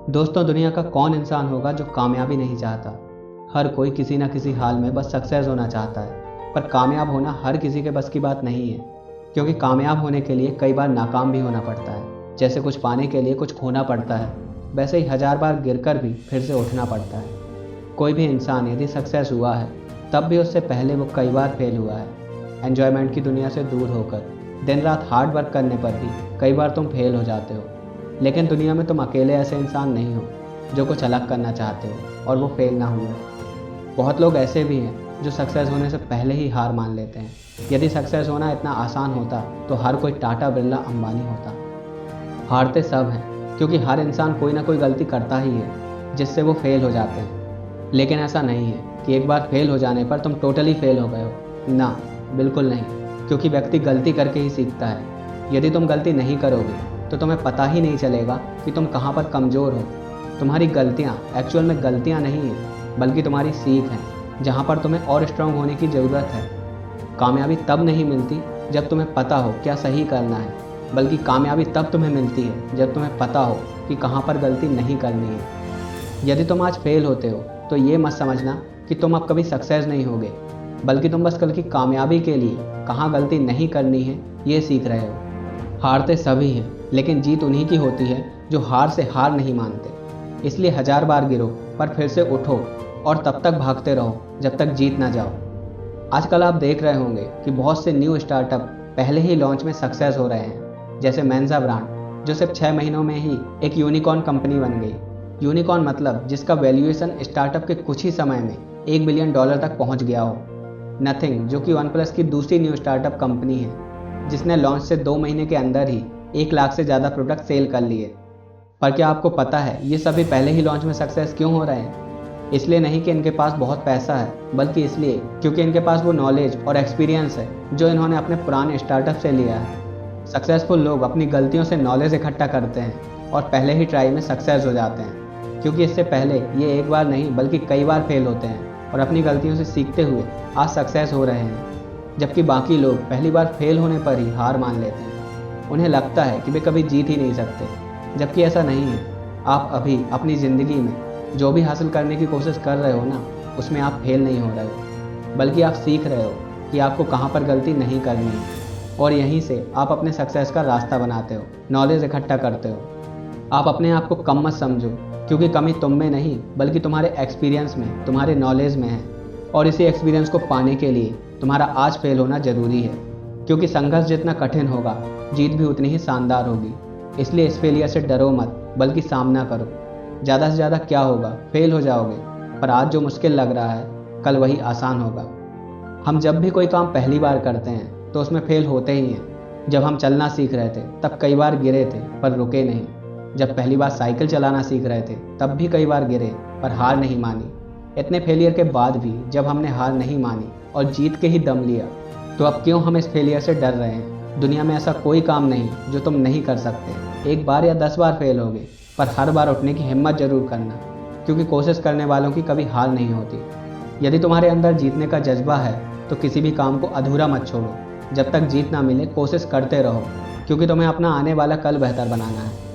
दोस्तों, दुनिया का कौन इंसान होगा जो कामयाबी नहीं चाहता। हर कोई किसी ना किसी हाल में बस सक्सेस होना चाहता है, पर कामयाब होना हर किसी के बस की बात नहीं है। क्योंकि कामयाब होने के लिए कई बार नाकाम भी होना पड़ता है। जैसे कुछ पाने के लिए कुछ खोना पड़ता है, वैसे ही 1000 बार गिरकर भी फिर से उठना पड़ता है। कोई भी इंसान यदि सक्सेस हुआ है, तब भी उससे पहले वो कई बार फेल हुआ है। एन्जॉयमेंट की दुनिया से दूर होकर दिन रात हार्ड वर्क करने पर भी कई बार तुम फेल हो जाते हो। लेकिन दुनिया में तुम अकेले ऐसे इंसान नहीं हो जो कुछ अलग करना चाहते हो और वो फेल ना हुए। बहुत लोग ऐसे भी हैं जो सक्सेस होने से पहले ही हार मान लेते हैं। यदि सक्सेस होना इतना आसान होता तो हर कोई टाटा बिरला अंबानी होता। हारते सब हैं, क्योंकि हर इंसान कोई ना कोई गलती करता ही है जिससे वो फेल हो जाते हैं। लेकिन ऐसा नहीं है कि एक बार फेल हो जाने पर तुम टोटली फेल हो गए हो। ना, बिल्कुल नहीं। क्योंकि व्यक्ति गलती करके ही सीखता है। यदि तुम गलती नहीं करोगे तो तुम्हें पता ही नहीं चलेगा कि तुम कहाँ पर कमज़ोर हो। तुम्हारी गलतियाँ एक्चुअल में गलतियाँ नहीं हैं, बल्कि तुम्हारी सीख हैं, जहाँ पर तुम्हें और स्ट्रांग होने की ज़रूरत है। कामयाबी तब नहीं मिलती जब तुम्हें पता हो क्या सही करना है, बल्कि कामयाबी तब तुम्हें मिलती है जब तुम्हें पता हो कि कहाँ पर गलती नहीं करनी है। यदि तुम आज फेल होते हो तो ये मत समझना कि तुम अब कभी सक्सेस नहीं होगे, बल्कि तुम बस कल की कामयाबी के लिए कहाँ गलती नहीं करनी है ये सीख रहे हो। हारते सभी हैं, लेकिन जीत उन्हीं की होती है जो हार से हार नहीं मानते। इसलिए 1000 बार गिरो पर फिर से उठो और तब तक भागते रहो जब तक जीत ना जाओ। आजकल आप देख रहे होंगे कि बहुत से न्यू स्टार्टअप पहले ही लॉन्च में सक्सेस हो रहे हैं। जैसे मेंजा ब्रांड, जो सिर्फ 6 महीनों में ही एक यूनिकॉर्न कंपनी बन गई। यूनिकॉर्न मतलब जिसका वैल्यूएशन स्टार्टअप के कुछ ही समय में $1 बिलियन तक पहुंच गया हो। नथिंग, जो कि OnePlus की दूसरी न्यू स्टार्टअप कंपनी है, जिसने लॉन्च से 2 महीने के अंदर ही 1 लाख से ज़्यादा प्रोडक्ट सेल कर लिए। पर क्या आपको पता है ये सभी पहले ही लॉन्च में सक्सेस क्यों हो रहे हैं? इसलिए नहीं कि इनके पास बहुत पैसा है, बल्कि इसलिए क्योंकि इनके पास वो नॉलेज और एक्सपीरियंस है जो इन्होंने अपने पुराने स्टार्टअप से लिया है। सक्सेसफुल लोग अपनी गलतियों से नॉलेज इकट्ठा करते हैं और पहले ही ट्राई में सक्सेस हो जाते हैं, क्योंकि इससे पहले ये एक बार नहीं बल्कि कई बार फेल होते हैं और अपनी गलतियों से सीखते हुए आज सक्सेस हो रहे हैं। जबकि बाकी लोग पहली बार फेल होने पर ही हार मान लेते हैं। उन्हें लगता है कि वे कभी जीत ही नहीं सकते, जबकि ऐसा नहीं है। आप अभी अपनी ज़िंदगी में जो भी हासिल करने की कोशिश कर रहे हो ना, उसमें आप फेल नहीं हो रहे हो, बल्कि आप सीख रहे हो कि आपको कहाँ पर गलती नहीं करनी है। और यहीं से आप अपने सक्सेस का रास्ता बनाते हो, नॉलेज इकट्ठा करते हो। आप अपने आप को कम मत समझो, क्योंकि कमी तुम में नहीं बल्कि तुम्हारे एक्सपीरियंस में, तुम्हारे नॉलेज में है। और इसी एक्सपीरियंस को पाने के लिए तुम्हारा आज फेल होना ज़रूरी है, क्योंकि संघर्ष जितना कठिन होगा, जीत भी उतनी ही शानदार होगी। इसलिए इस फेलियर से डरो मत, बल्कि सामना करो। ज़्यादा से ज़्यादा क्या होगा, फेल हो जाओगे, पर आज जो मुश्किल लग रहा है कल वही आसान होगा। हम जब भी कोई काम पहली बार करते हैं तो उसमें फेल होते ही हैं। जब हम चलना सीख रहे थे तब कई बार गिरे थे पर रुके नहीं। जब पहली बार साइकिल चलाना सीख रहे थे तब भी कई बार गिरे पर हार नहीं मानी। इतने फेलियर के बाद भी जब हमने हार नहीं मानी और जीत के ही दम लिया, तो अब क्यों हम इस फेलियर से डर रहे हैं? दुनिया में ऐसा कोई काम नहीं जो तुम नहीं कर सकते। 1 बार या 10 बार फेल होगे, पर हर बार उठने की हिम्मत जरूर करना, क्योंकि कोशिश करने वालों की कभी हार नहीं होती। यदि तुम्हारे अंदर जीतने का जज्बा है तो किसी भी काम को अधूरा मत छोड़ो। जब तक जीत ना मिले कोशिश करते रहो, क्योंकि तुम्हें अपना आने वाला कल बेहतर बनाना है।